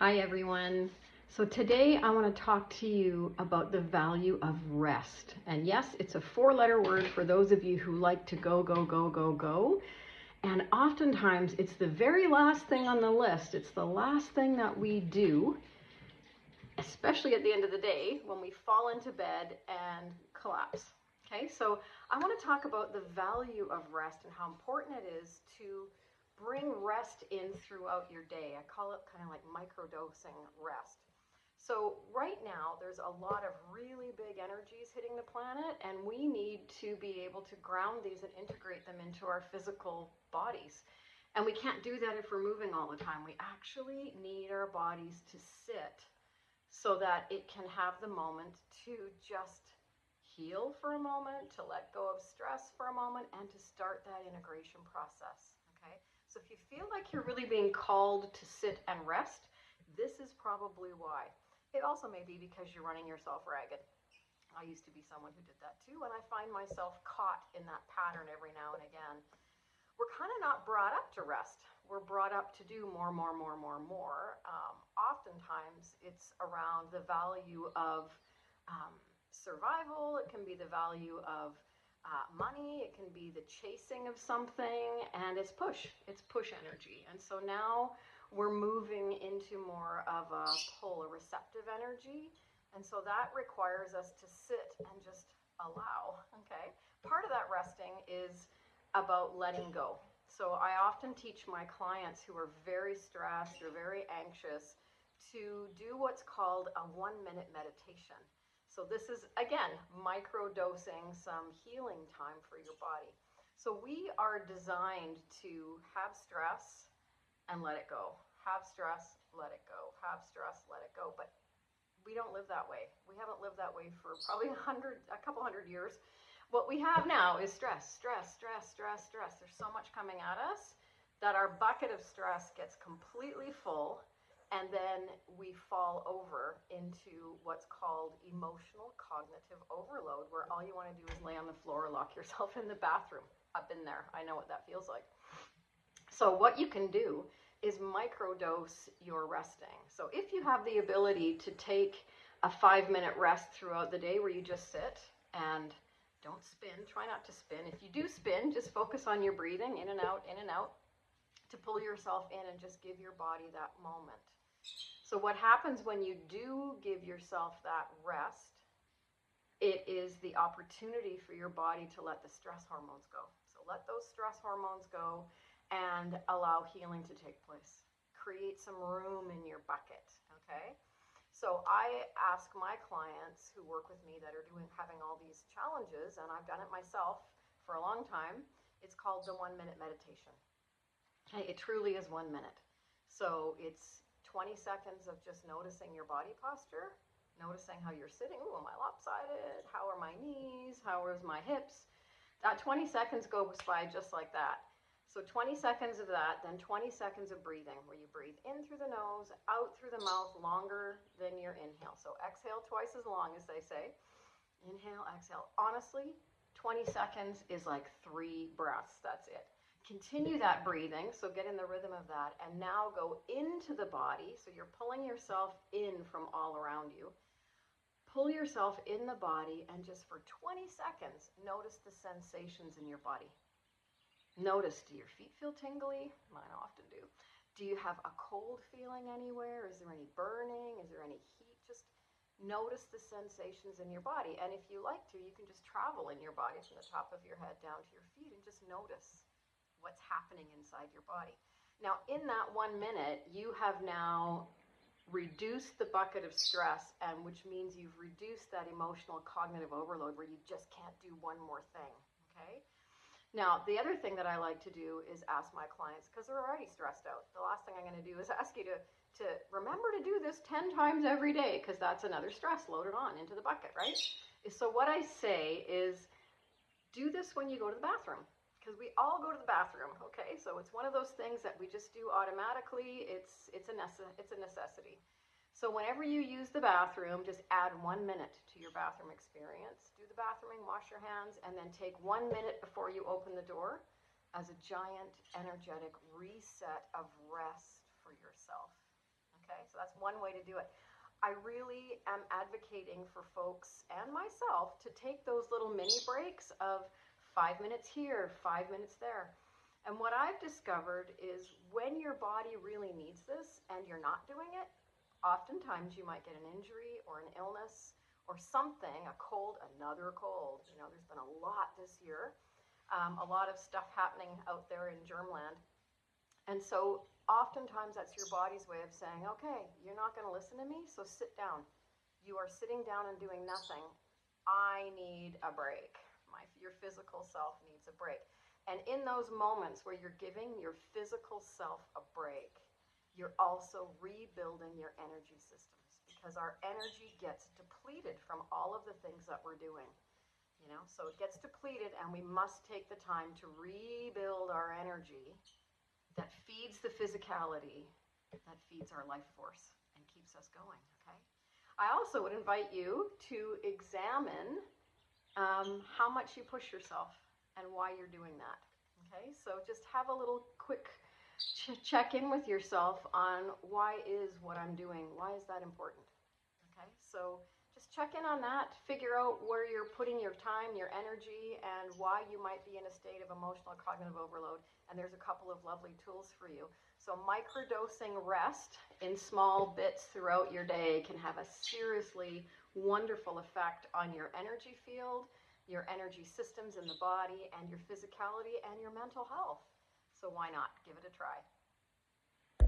Hi everyone. So today I want to talk to you about the value of rest. And yes, it's a four-letter word for those of you who like to go, go, go, go, go. And oftentimes it's the very last thing on the list. It's the last thing that we do, especially at the end of the day when we fall into bed and collapse. Okay, so I want to talk about the value of rest and how important it is to bring rest in throughout your day. I call it kind of like microdosing rest. So right now there's a lot of really big energies hitting the planet, and we need to be able to ground these and integrate them into our physical bodies. And we can't do that if we're moving all the time. We actually need our bodies to sit so that it can have the moment to just heal for a moment, to let go of stress for a moment, and to start that integration process. Okay, so if you feel like you're really being called to sit and rest, this is probably why. It also may be because you're running yourself ragged. I used to be someone who did that too, and I find myself caught in that pattern every now and again. We're kind of not brought up to rest. We're brought up to do more, more, more, more, more. Oftentimes, it's around the value of survival. It can be the value of money. It can be the chasing of something, and it's push. It's push energy. And so now we're moving into more of a pull, a receptive energy. And so that requires us to sit and just allow. Okay. Part of that resting is about letting go. So I often teach my clients who are very stressed or very anxious to do what's called a 1-minute meditation. So this is, again, micro-dosing some healing time for your body. So we are designed to have stress and let it go. Have stress, let it go. Have stress, let it go. But we don't live that way. We haven't lived that way for probably a couple hundred years. What we have now is stress, stress, stress, stress, stress. There's so much coming at us that our bucket of stress gets completely full, and then we fall over into what's called emotional cognitive overload, where all you want to do is lay on the floor or lock yourself in the bathroom. I've been there. I know what that feels like. So what you can do is microdose your resting. So if you have the ability to take a 5-minute rest throughout the day where you just sit and don't spin, try not to spin. If you do spin, just focus on your breathing, in and out, to pull yourself in and just give your body that moment. So what happens when you do give yourself that rest, it is the opportunity for your body to let the stress hormones go. So let those stress hormones go and allow healing to take place. Create some room in your bucket, okay? So I ask my clients who work with me that are having all these challenges, and I've done it myself for a long time. It's called the 1-minute meditation. Okay, it truly is 1 minute. So it's 20 seconds of just noticing your body posture, noticing how you're sitting. Ooh, am I lopsided? How are my knees? How are my hips? That 20 seconds goes by just like that. So 20 seconds of that, then 20 seconds of breathing, where you breathe in through the nose, out through the mouth longer than your inhale. So exhale twice as long, as they say. Inhale, exhale. Honestly, 20 seconds is like 3 breaths. That's it. Continue that breathing, so get in the rhythm of that, and now go into the body. So you're pulling yourself in from all around you. Pull yourself in the body, and just for 20 seconds, notice the sensations in your body. Notice, do your feet feel tingly? Mine often do. Do you have a cold feeling anywhere? Is there any burning? Is there any heat? Just notice the sensations in your body. And if you like to, you can just travel in your body from the top of your head down to your feet and just notice what's happening inside your body. Now, in that 1 minute, you have now reduced the bucket of stress, and which means you've reduced that emotional cognitive overload where you just can't do one more thing, okay? Now, the other thing that I like to do is ask my clients, because they're already stressed out. The last thing I'm going to do is ask you to remember to do this 10 times every day, because that's another stress loaded on into the bucket, right? So what I say is do this when you go to the bathroom, because we all go to the bathroom, okay? So it's one of those things that we just do automatically. It's a necessity. So whenever you use the bathroom, just add 1 minute to your bathroom experience. Do the bathrooming, wash your hands, and then take 1 minute before you open the door as a giant energetic reset of rest for yourself. Okay, so that's one way to do it. I really am advocating for folks and myself to take those little mini breaks of 5 minutes here, 5 minutes there. And what I've discovered is when your body really needs this and you're not doing it, oftentimes you might get an injury or an illness or something, a cold, another cold. You know, there's been a lot this year, a lot of stuff happening out there in germland. And so oftentimes that's your body's way of saying, okay, you're not going to listen to me, so sit down. You are sitting down and doing nothing. I need a break. Your physical self needs a break. And in those moments where you're giving your physical self a break, you're also rebuilding your energy systems because our energy gets depleted from all of the things that we're doing. You know, so it gets depleted and we must take the time to rebuild our energy that feeds the physicality, that feeds our life force and keeps us going, okay? I also would invite you to examine how much you push yourself and why you're doing that, okay? So just have a little quick check in with yourself on why is what I'm doing, why is that important, okay? So just check in on that, figure out where you're putting your time, your energy, and why you might be in a state of emotional cognitive overload. And there's a couple of lovely tools for you. So microdosing rest in small bits throughout your day can have a seriously wonderful effect on your energy field, your energy systems in the body, and your physicality and your mental health. So why not? Give it a try.